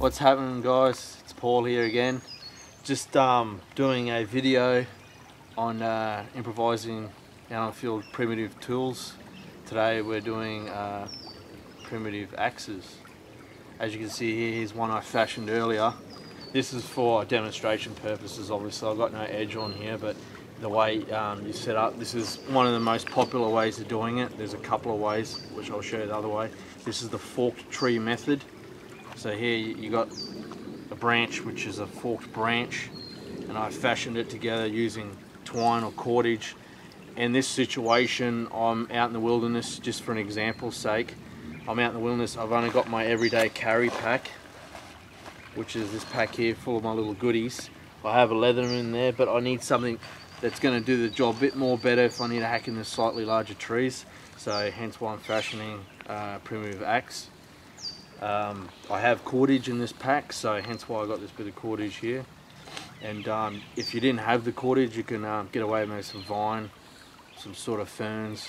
What's happening, guys? It's Paul here again. Just doing a video on improvising out on field primitive tools. Today we're doing primitive axes. As you can see here, here's one I fashioned earlier. This is for demonstration purposes, obviously. I've got no edge on here, but the way you set up, this is one of the most popular ways of doing it. There's a couple of ways, which I'll show you the other way. This is the forked tree method. So here you got a branch, which is a forked branch, and I fashioned it together using twine or cordage. In this situation, I'm out in the wilderness, just for an example's sake. I'm out in the wilderness, I've only got my everyday carry pack, which is this pack here full of my little goodies. I have a leather in there, but I need something that's going to do the job a bit more better if I need to hack into slightly larger trees. So hence why I'm fashioning a primitive axe. I have cordage in this pack, so hence why I got this bit of cordage here. And if you didn't have the cordage, you can get away with some vine, some sort of ferns,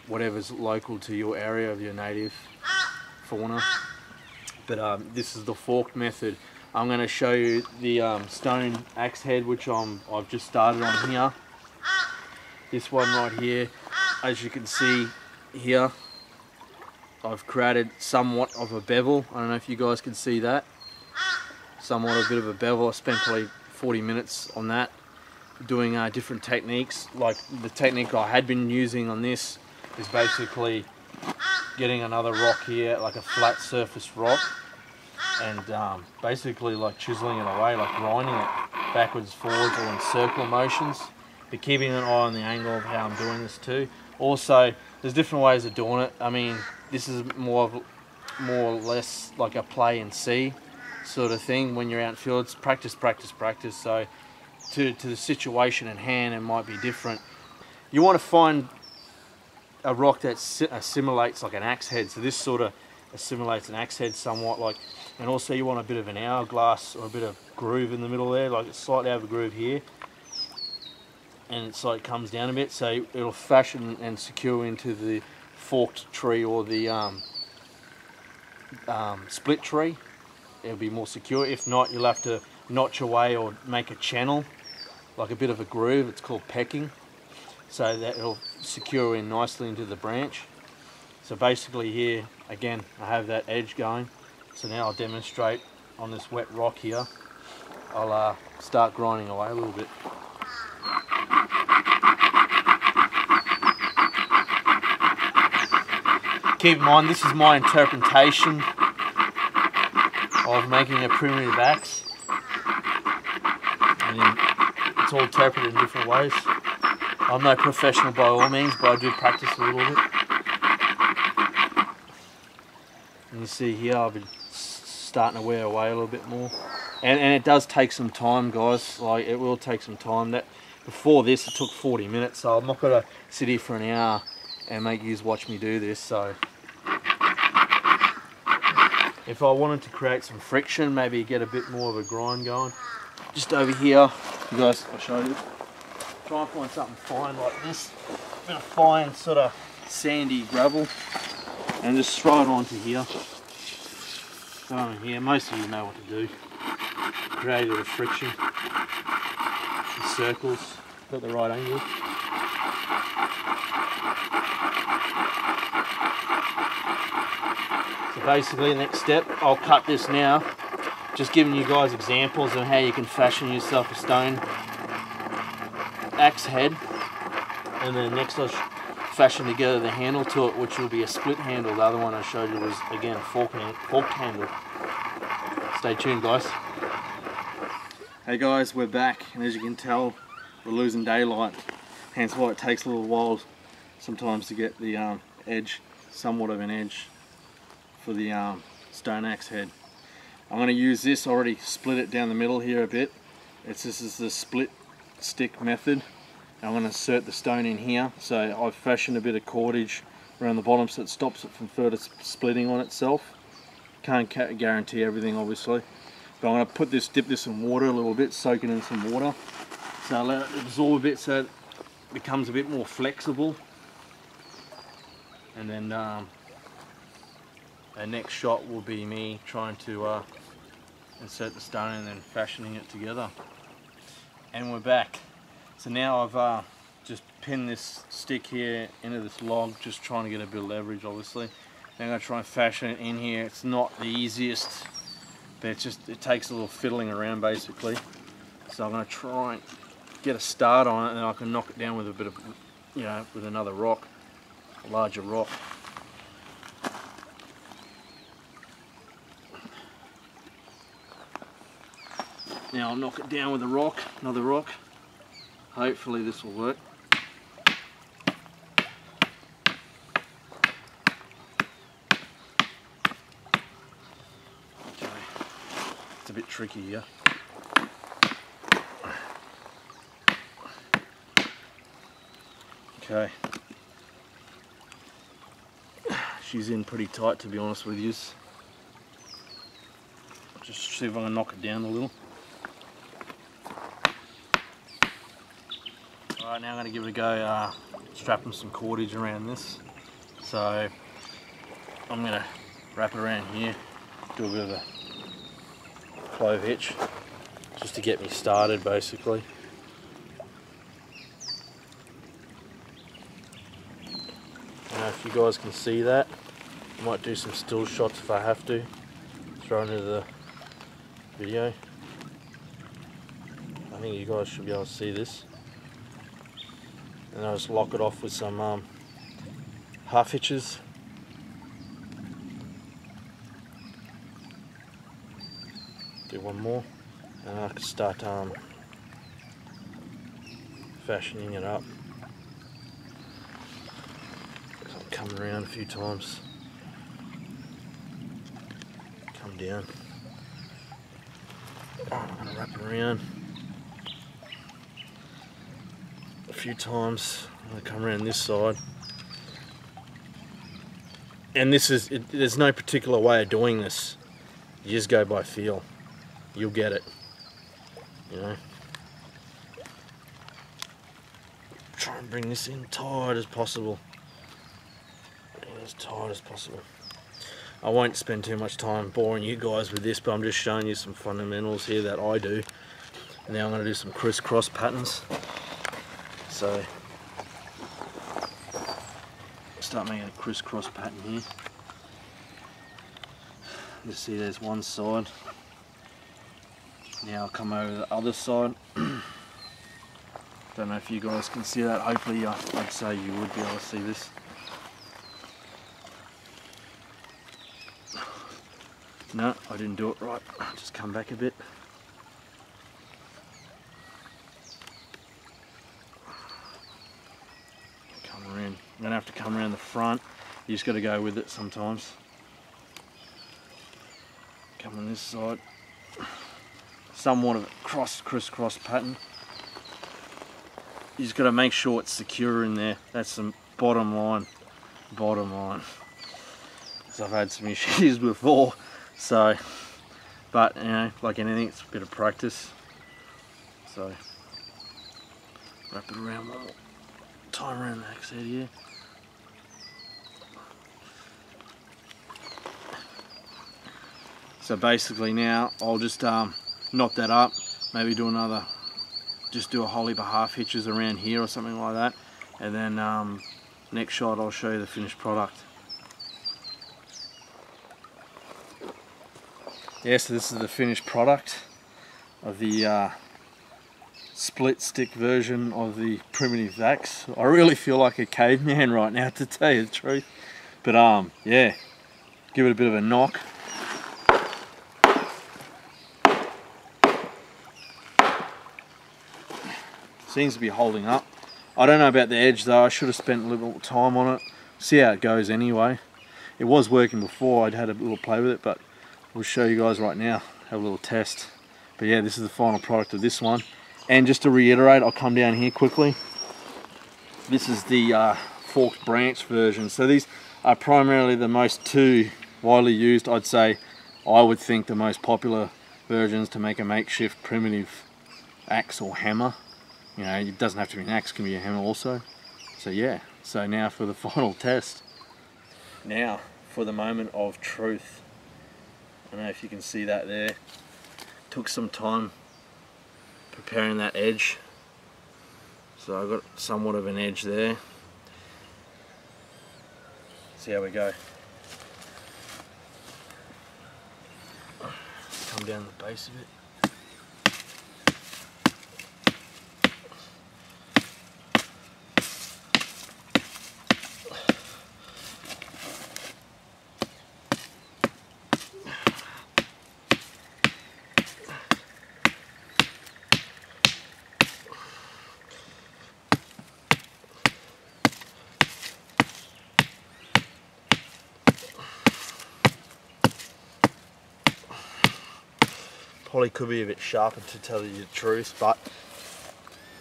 whatever's local to your area of your native fauna. But this is the forked method. I'm going to show you the stone axe head, which I've just started on here. This one right here, as you can see here, I've created somewhat of a bevel. I don't know if you guys can see that. Somewhat a bit of a bevel. I spent probably 40 minutes on that, doing different techniques. Like the technique I had been using on this is basically getting another rock here, like a flat surface rock, and basically like chiseling it away, like grinding it backwards, forwards, or in circular motions, but keeping an eye on the angle of how I'm doing this too. Also, there's different ways of doing it. I mean, this is more or less like a play and see sort of thing. When you're out in fields, practice, practice, practice. So to the situation at hand, it might be different. You want to find a rock that assimilates like an axe head. So this sort of assimilates an axe head somewhat, like, and also you want a bit of an hourglass or a bit of groove in the middle there, like it's slightly over groove here, and it's like it comes down a bit, so it'll fashion and secure into the forked tree or the split tree. It'll be more secure. If not, you'll have to notch away or make a channel, like a bit of a groove. It's called pecking, so that it'll secure in nicely into the branch. So basically here, again, I have that edge going. So now I'll demonstrate on this wet rock here. I'll start grinding away a little bit. Keep in mind, this is my interpretation of making a primitive axe. And it's all interpreted in different ways. I'm no professional by all means, but I do practice a little bit. And you see here, I've been starting to wear away a little bit more. And it does take some time, guys. Like, it will take some time. That before this, it took 40 minutes, so I'm not going to sit here for an hour and make you watch me do this. So if I wanted to create some friction, maybe get a bit more of a grind going, just over here, you guys, I'll show you. Try and find something fine like this, a bit of fine sort of sandy gravel, and just throw it onto here. Throw it on here. Most of you know what to do. Create a bit of friction, the circles, got the right angle. So basically, the next step, I'll cut this now, just giving you guys examples of how you can fashion yourself a stone axe head, and then next I'll fashion together the handle to it, which will be a split handle. The other one I showed you was, again, a forked handle. Stay tuned, guys. Hey guys, we're back, and as you can tell, we're losing daylight, hence why it takes a little while sometimes to get the edge, somewhat of an edge, for the stone axe head. I'm going to use this, already split it down the middle here a bit. This is the split stick method. I'm going to insert the stone in here, so I've fashioned a bit of cordage around the bottom so it stops it from further splitting on itself. Can't guarantee everything, obviously, but I'm going to dip this in water a little bit, soak it in some water, so let it absorb a bit so it becomes a bit more flexible. And then the next shot will be me trying to insert the stone and then fashioning it together. And we're back. So now I've just pinned this stick here into this log, just trying to get a bit of leverage obviously. Then I'm going to try and fashion it in here. It's not the easiest, but it takes a little fiddling around basically. So I'm going to try and get a start on it, and then I can knock it down with a bit of, with another rock, a larger rock. Now I'll knock it down with a rock, another rock. Hopefully this will work. Okay, it's a bit tricky here. Okay, she's in pretty tight, to be honest with you. Just see if I can knock it down a little. Alright, now I'm going to give it a go, strapping some cordage around this. So I'm going to wrap it around here, do a bit of a clove hitch, just to get me started basically. Now if you guys can see that, I might do some still shots if I have to, throw into the video. I think you guys should be able to see this. And I'll just lock it off with some half hitches. Do one more, and I can start fashioning it up. So I'm coming around a few times. Come down. I'm going to wrap it around a few times. I'm going to come around this side. And this is, there's no particular way of doing this. You just go by feel. You'll get it. Try and bring this in tight as possible. As tight as possible. I won't spend too much time boring you guys with this, but I'm just showing you some fundamentals here that I do. And now I'm going to do some crisscross patterns. So, start making a crisscross pattern here. You see there's one side. Now I'll come over to the other side. Don't know if you guys can see that. Hopefully I'd say you would be able to see this. No, I didn't do it right. Just come back a bit. Come around. I'm going to have to come around the front. You just got to go with it sometimes. Come on this side. Somewhat of a crisscross pattern. You just got to make sure it's secure in there. That's the bottom line. Bottom line. So I've had some issues before. So, but like anything, it's a bit of practice. So, wrap it around one more time around the axe head here. So basically now I'll just knot that up, maybe do another, just do a whole heap of half hitches around here or something like that, and then next shot I'll show you the finished product. Yeah, so this is the finished product of the split stick version of the primitive axe. I really feel like a caveman right now, to tell you the truth. But yeah, give it a bit of a knock. Seems to be holding up. I don't know about the edge though. I should have spent a little more time on it. See how it goes anyway. It was working before. I'd had a little play with it, but we'll show you guys right now. Have a little test. But yeah, this is the final product of this one. And just to reiterate, I'll come down here quickly. This is the forked branch version. So these are primarily the most two widely used, I'd say, I would think the most popular versions to make a makeshift primitive axe or hammer. It doesn't have to be an axe, it can be a hammer also. So yeah, so now for the final test. Now for the moment of truth. I don't know if you can see that there. took some time preparing that edge, so I got somewhat of an edge there. See how we go. Come down the base of it. Probably could be a bit sharper, to tell you the truth, but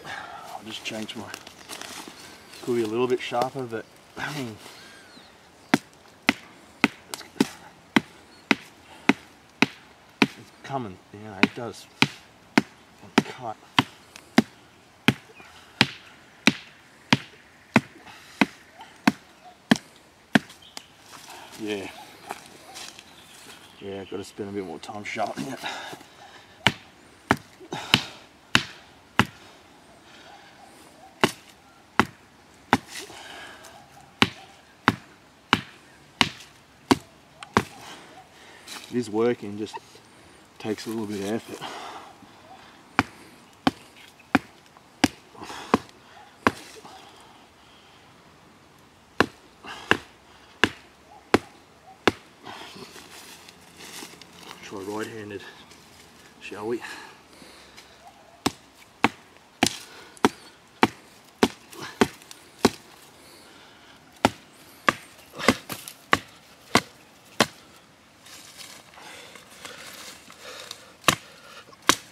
I'll just change my, could be a little bit sharper, but I mean, it's coming, you know, it does cut. Yeah, I've got to spend a bit more time sharpening it. It is working, just takes a little bit of effort. Try right-handed, shall we?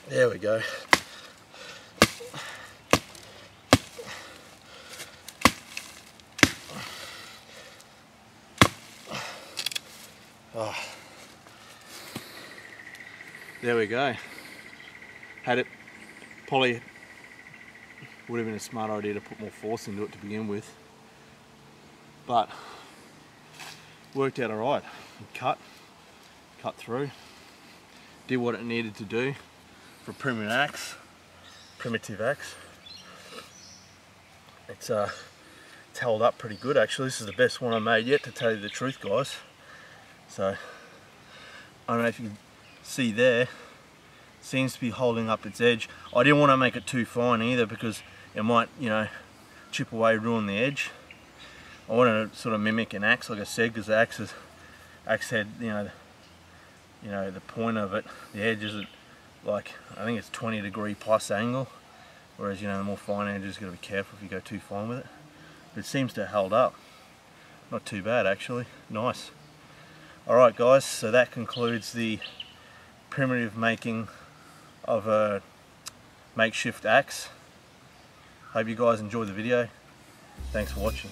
There we go. Oh. There we go. Had it, probably would have been a smart idea to put more force into it to begin with, but worked out alright. Cut through, did what it needed to do for a primitive axe. It's held up pretty good actually. This is the best one I made yet, to tell you the truth, guys. So I don't know if you can see there, seems to be holding up its edge. I didn't want to make it too fine either, because it might, you know, chip away, ruin the edge. I wanted to sort of mimic an axe, like I said, because the axe head, you know, the point of it, the edge is at, like, I think it's 20° plus angle, whereas, you know, the more fine edge, you've got to be careful if you go too fine with it. But it seems to have held up. Not too bad actually, nice. Alright guys, so that concludes the primitive making of a makeshift axe. Hope you guys enjoyed the video. Thanks for watching.